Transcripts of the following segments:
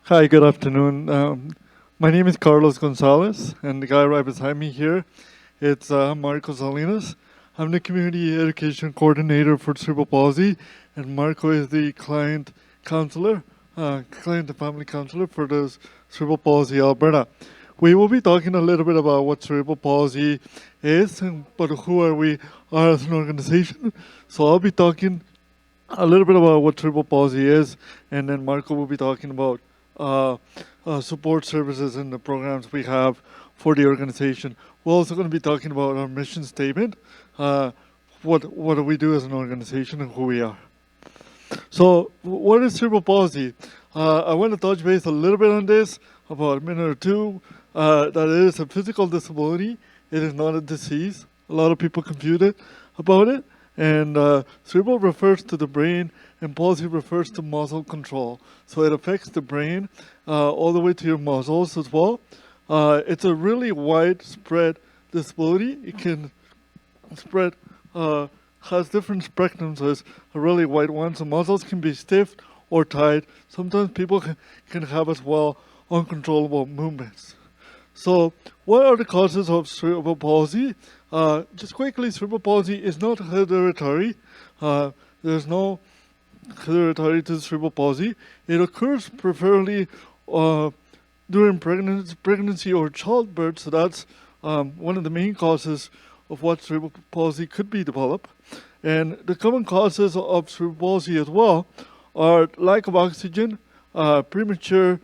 Hi, good afternoon. My name is Carlos Gonzalez, and the guy right beside me here, it's Marco Salinas. I'm the Community Education Coordinator for Cerebral Palsy, and Marco is the client and family counselor for the Cerebral Palsy Alberta. We will be talking a little bit about what cerebral palsy is, but who are as an organization. So I'll be talking a little bit about what cerebral palsy is, and then Marco will be talking about uh, support services and the programs we have for the organization. We're also going to be talking about our mission statement, uh, what do we do as an organization, and who we are. So, what is cerebral palsy? I want to touch base a little bit on this, about a minute or two. That it is a physical disability. It is not a disease. A lot of people confuse it about it. And cerebral refers to the brain, and palsy refers to muscle control. So it affects the brain all the way to your muscles as well. It's a really widespread disability. It can spread has different spectrums. So it's a really wide one. So muscles can be stiff or tight. Sometimes people can have as well uncontrollable movements. So, what are the causes of cerebral palsy? Just quickly, cerebral palsy is not hereditary. There's no hereditary to cerebral palsy. It occurs preferably during pregnancy or childbirth. So that's one of the main causes of what cerebral palsy could be developed. And the common causes of cerebral palsy as well are lack of oxygen, premature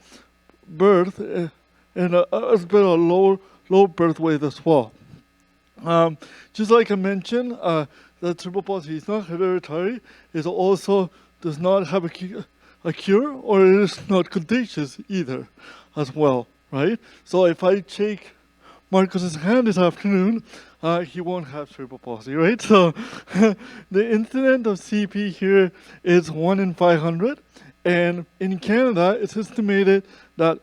birth, and a bit of low birth weight as well. Just like I mentioned, that cerebral palsy is not hereditary. It also does not have a cure, or it is not contagious either, as well, right? So if I shake Marcus's hand this afternoon, he won't have cerebral palsy, right? So the incidence of CP here is 1 in 500, and in Canada, it's estimated that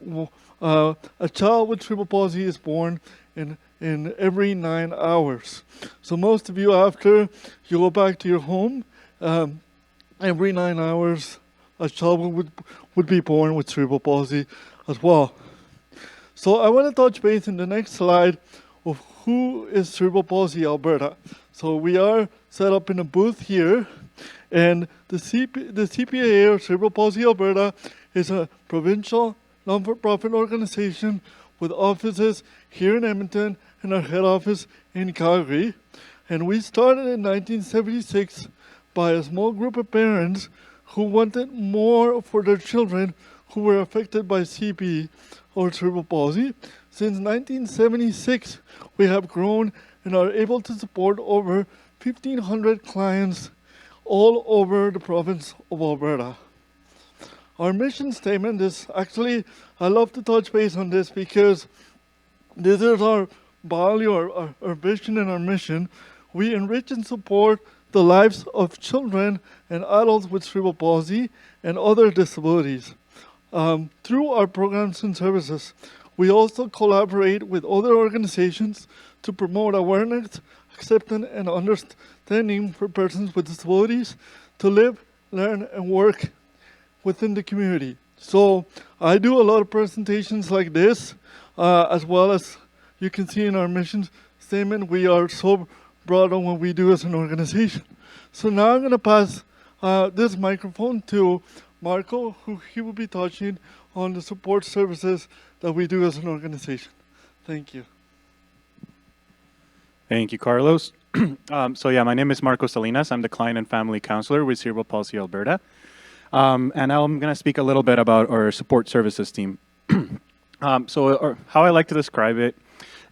a child with cerebral palsy is born in every 9 hours. So most of you, after you go back to your home, every 9 hours, a child would be born with cerebral palsy as well. So I want to touch base in the next slide of who is Cerebral Palsy Alberta. So we are set up in a booth here, and the CPAA, or Cerebral Palsy Alberta, is a provincial non-for-profit organization with offices here in Edmonton and our head office in Calgary. And we started in 1976 by a small group of parents who wanted more for their children who were affected by CP, or cerebral palsy. Since 1976, we have grown and are able to support over 1,500 clients all over the province of Alberta. Our mission statement is actually, I love to touch base on this because this is our value, our vision and our mission. We enrich and support the lives of children and adults with cerebral palsy and other disabilities. Through our programs and services, we also collaborate with other organizations to promote awareness, acceptance, and understanding for persons with disabilities to live, learn, and work within the community. So I do a lot of presentations like this, as well as you can see in our mission statement, we are so broad on what we do as an organization. So now I'm going to pass this microphone to Marco, who he will be touching on the support services that we do as an organization. Thank you. Thank you, Carlos. My name is Marco Salinas. I'm the client and family counselor with Cerebral Palsy Alberta. And now I'm going to speak a little bit about our support services team. How I like to describe it,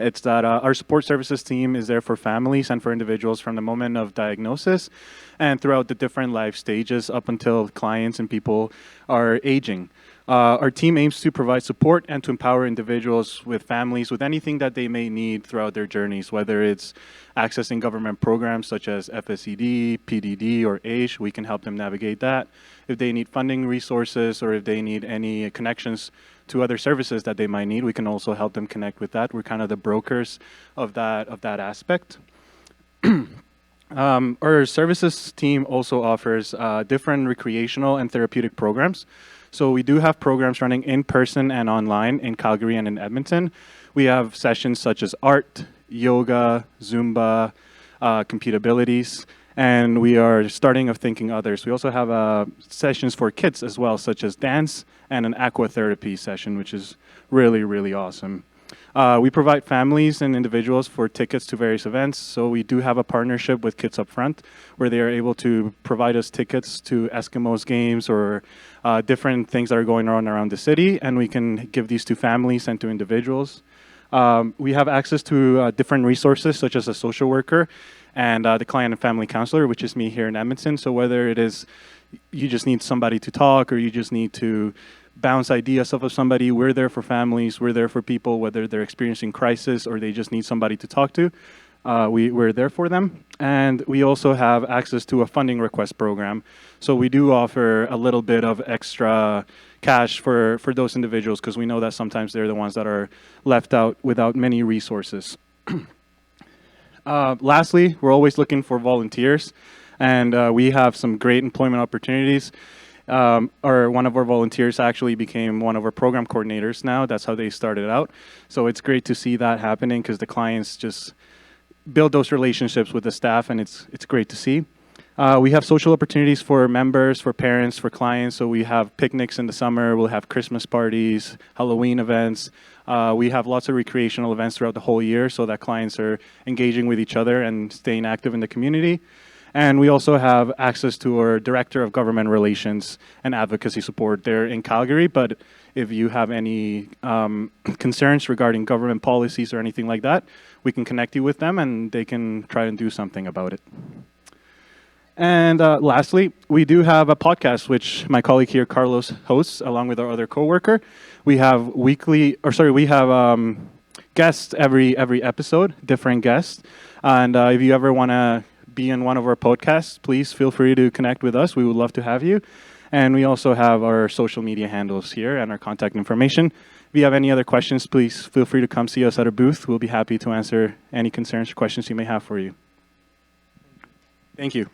it's that our support services team is there for families and for individuals from the moment of diagnosis and throughout the different life stages up until clients and people are aging. Our team aims to provide support and to empower individuals with families with anything that they may need throughout their journeys, whether it's accessing government programs such as FSED, PDD, or AISH. We can help them navigate that. If they need funding resources or if they need any connections to other services that they might need, we can also help them connect with that. We're kind of the brokers of that aspect. Our services team also offers different recreational and therapeutic programs. So we do have programs running in person and online in Calgary and in Edmonton. We have sessions such as art, yoga, Zumba, computabilities, and we are starting of thinking others. We also have sessions for kids as well, such as dance and an aquatherapy session, which is really, really awesome. We provide families and individuals for tickets to various events. So we do have a partnership with Kids Up Front, where they are able to provide us tickets to Eskimos games or different things that are going on around the city, and we can give these to families and to individuals. We have access to different resources, such as a social worker and the client and family counselor, which is me here in Edmonton. So whether it is you just need somebody to talk or you just need to bounce ideas off of somebody, we're there for families, we're there for people, whether they're experiencing crisis or they just need somebody to talk to. We're there for them. And we also have access to a funding request program. So we do offer a little bit of extra cash for those individuals because we know that sometimes they're the ones that are left out without many resources. Lastly, we're always looking for volunteers, and we have some great employment opportunities. One of our volunteers actually became one of our program coordinators now. That's how they started out. So it's great to see that happening because the clients just build those relationships with the staff, and it's great to see. We have social opportunities for members, for parents, for clients. So we have picnics in the summer. We'll have Christmas parties, Halloween events. We have lots of recreational events throughout the whole year so that clients are engaging with each other and staying active in the community. And we also have access to our Director of Government Relations and Advocacy support there in Calgary. But if you have any concerns regarding government policies or anything like that, we can connect you with them and they can try and do something about it. And lastly, we do have a podcast, which my colleague here, Carlos, hosts along with our other coworker. We have guests every episode, different guests. And if you ever want to be in one of our podcasts, please feel free to connect with us. We would love to have you. And we also have our social media handles here and our contact information. If you have any other questions, please feel free to come see us at our booth. We'll be happy to answer any concerns or questions you may have for you. Thank you.